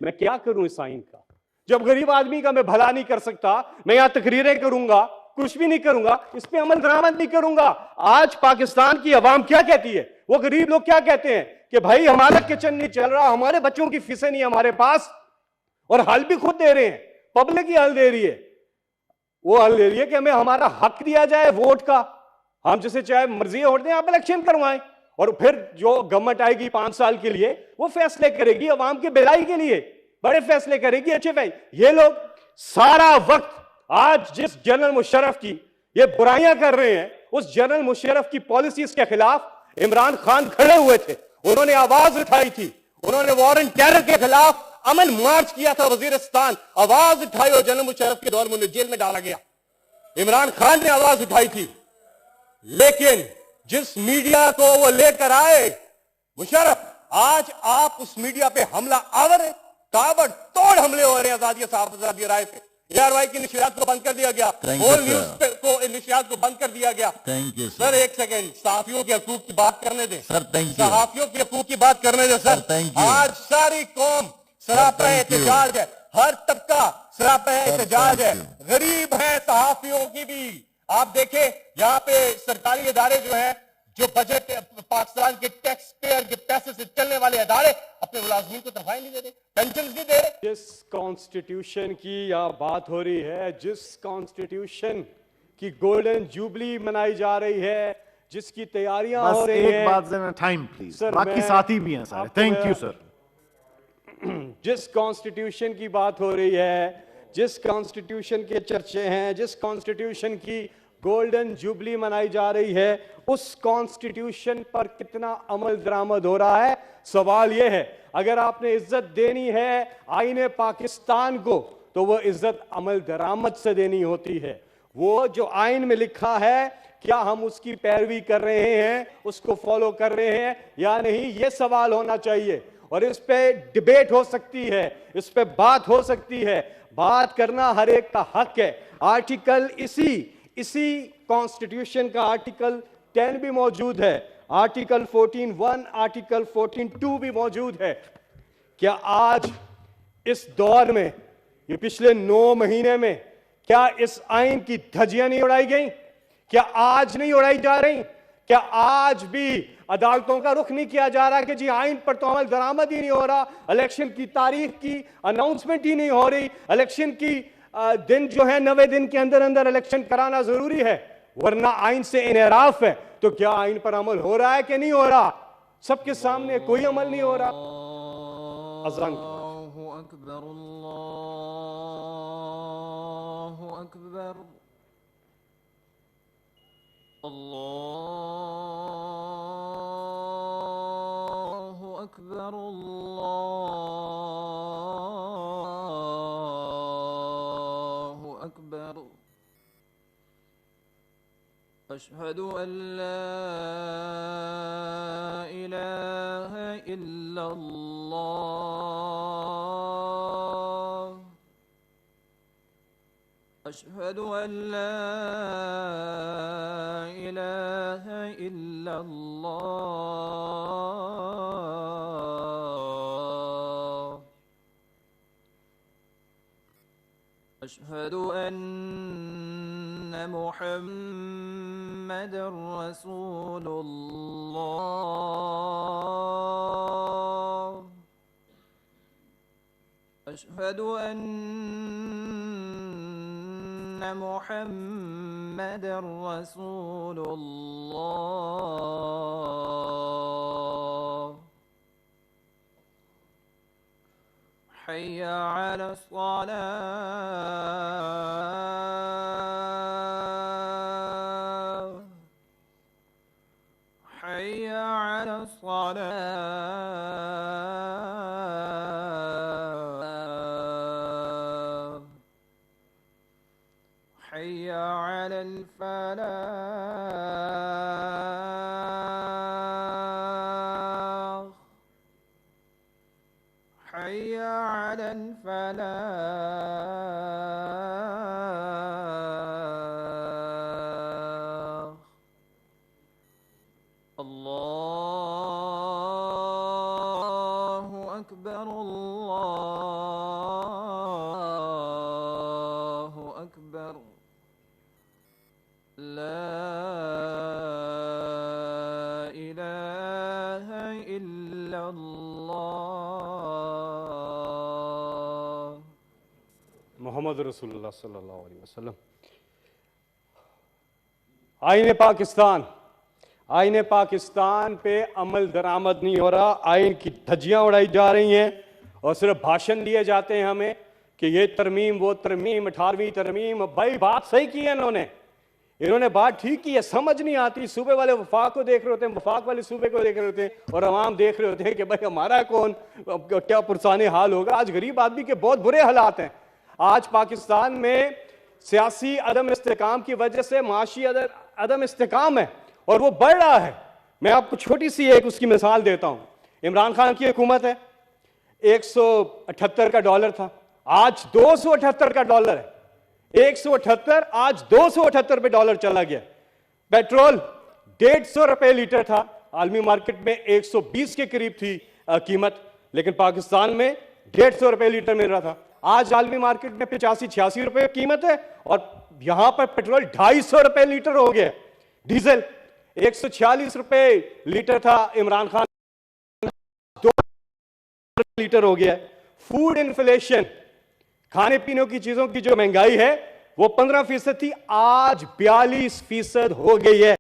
मैं क्या करूं इस आइन का? जब गरीब आदमी का मैं भला नहीं कर सकता, मैं यहां तकरीरें करूंगा, कुछ भी नहीं करूंगा, इस पे अमल दरामद नहीं करूंगा। आज पाकिस्तान की अवाम क्या कहती है? वो गरीब लोग क्या कहते हैं कि भाई हमारा किचन नहीं चल रहा, हमारे बच्चों की फीसें नहीं हमारे पास, और हल भी खुद दे रहे हैं, पब्लिक ही हल दे रही है। वो हल दे रही है कि हमें हमारा हक दिया जाए वोट का, हम जिसे चाहे मर्जी वोट दें, आप इलेक्शन करवाएं, और फिर जो गवर्नमेंट आएगी 5 साल के लिए वो फैसले करेगी अवाम की भलाई के लिए, बड़े फैसले करेगी। अच्छे भाई, ये लोग सारा वक्त आज जिस जनरल मुशर्रफ की ये बुराइयां कर रहे हैं, उस जनरल मुशर्रफ की पॉलिसीज के खिलाफ इमरान खान खड़े हुए थे, उन्होंने आवाज उठाई थी, उन्होंने वॉर एंड टेरर के खिलाफ अमन मार्च किया था वजीरिस्तान, आवाज उठाई और जनरल मुशर्रफ के दौर में उन्हें जेल में डाला गया। इमरान खान ने आवाज उठाई थी, लेकिन जिस मीडिया को वो लेकर आए मुशर्रफ, आज आप उस मीडिया पे हमला आवर है, ताबड़तोड़ हमले हो रहे हैं आजादी राय पे। ARY की नशियात को बंद कर दिया गया, होल न्यूज को नशियात को बंद कर दिया गया। थैंक यू सर, एक सेकेंड, सहाफियों के हकूक की बात करने दें सर। Thank you. सहाफियों के हकूक की बात करने दें सर। आज सारी कौम सरापा एहतजाज है, हर तबका सरापा एहतजाज है, गरीब है सहाफियों की भी। आप देखें यहाँ पे सरकारी इदारे जो है, जो बजट पाकिस्तान के टैक्स पेयर के पैसे से चलने वाले इदारे, अपने मुलाजमीन को तनख्वाहें नहीं दे रहे, पेंशन नहीं दे रहे। जिस कॉन्स्टिट्यूशन की यहाँ बात हो रही है, जिस कॉन्स्टिट्यूशन की गोल्डन जुबली मनाई जा रही है, जिसकी तैयारियां हो रही हैं, एक बात देना टाइम प्लीज सर, बाकी साथी भी हैं सारे। Thank you sir. जिस कॉन्स्टिट्यूशन की बात हो रही है, जिस कॉन्स्टिट्यूशन के चर्चे हैं, जिस कॉन्स्टिट्यूशन की गोल्डन जुबली मनाई जा रही है, उस कॉन्स्टिट्यूशन पर कितना अमल दरामद हो रहा है? सवाल यह है, अगर आपने इज्जत देनी है आईने पाकिस्तान को, तो वह इज्जत अमल दरामद से देनी होती है। वो जो आइन में लिखा है, क्या हम उसकी पैरवी कर रहे हैं, उसको फॉलो कर रहे हैं या नहीं, यह सवाल होना चाहिए। और इस पे डिबेट हो सकती है, इस पे बात हो सकती है, बात करना हर एक का हक है। आर्टिकल इसी कॉन्स्टिट्यूशन का आर्टिकल 10 भी मौजूद है, आर्टिकल 14(1), आर्टिकल 14(2) भी मौजूद है। क्या आज इस दौर में, ये पिछले 9 महीने में, क्या इस आइन की धज्जियां नहीं उड़ाई गई? क्या आज नहीं उड़ाई जा रही? क्या आज भी अदालतों का रुख नहीं किया जा रहा कि जी आइन पर तो अमल दरामद ही नहीं हो रहा, इलेक्शन की तारीख की अनाउंसमेंट ही नहीं हो रही, इलेक्शन की दिन जो है 90 दिन के अंदर अंदर इलेक्शन कराना जरूरी है, वरना आइन से इनहराफ है। तो क्या आइन पर अमल हो रहा है कि नहीं हो रहा? सबके सामने कोई अमल नहीं हो रहा। अज़ान अल्लाहु अकबर, अल्लाहु अकबर, अल्लाहु अकबर, अल्लाहु अकबर। अशहदु अल्ला इलाहा इल्लल्लाह, अशहदु अल्ला इलाहा इल्लल्लाह, अशहदु अन्न मुहम्मदर रसूलुल्लाह, अशहदु अन्न मुहम्मदर रसूलुल्लाह, हय्या अला सलाह, हय्या अला सलाह, हय्या अलल फलाह, हय्या अलल फलाह। अल्लाहु अकबर, अल्लाहु मोहम्मद रसूलुल्लाह सल्लल्लाहु अलैहि वसल्लम। आईने पाकिस्तान पे अमल दरामद नहीं हो रहा, आइन की धज्जियां उड़ाई जा रही हैं और सिर्फ भाषण दिए जाते हैं हमें कि ये तरमीम वो तरमीम 18वीं तरमीम। भाई बात सही की है इन्होंने बात ठीक की है, समझ नहीं आती। सूबे वाले वफाक को देख रहे होते हैं, वफाक वाले सूबे को देख रहे होते हैं और अवाम देख रहे होते हैं कि भाई हमारा कौन क्या पुरसाने हाल होगा। आज गरीब आदमी के बहुत बुरे हालात हैं। आज पाकिस्तान में सियासी अदम इस्तेकाम की वजह से माशी अदम इस्तेकाम है और वो बढ़ रहा है। मैं आपको छोटी सी एक उसकी मिसाल देता हूं। इमरान खान की हुकूमत है, 178 का डॉलर था, आज 278 का डॉलर है। 178 आज 278 पे डॉलर चला गया। पेट्रोल 150 रुपए लीटर था, आलमी मार्केट में 120 के करीब थी कीमत, लेकिन पाकिस्तान में 150 रुपए लीटर मिल रहा था। आज आलमी मार्केट में 85-86 रुपए कीमत है और यहां पर पेट्रोल 250 रुपए लीटर हो गया। डीजल 146 रुपए लीटर था, इमरान खान 2 लीटर हो गया। फूड इन्फ्लेशन, खाने पीने की चीजों की जो महंगाई है वो 15% थी, आज 42% हो गई है।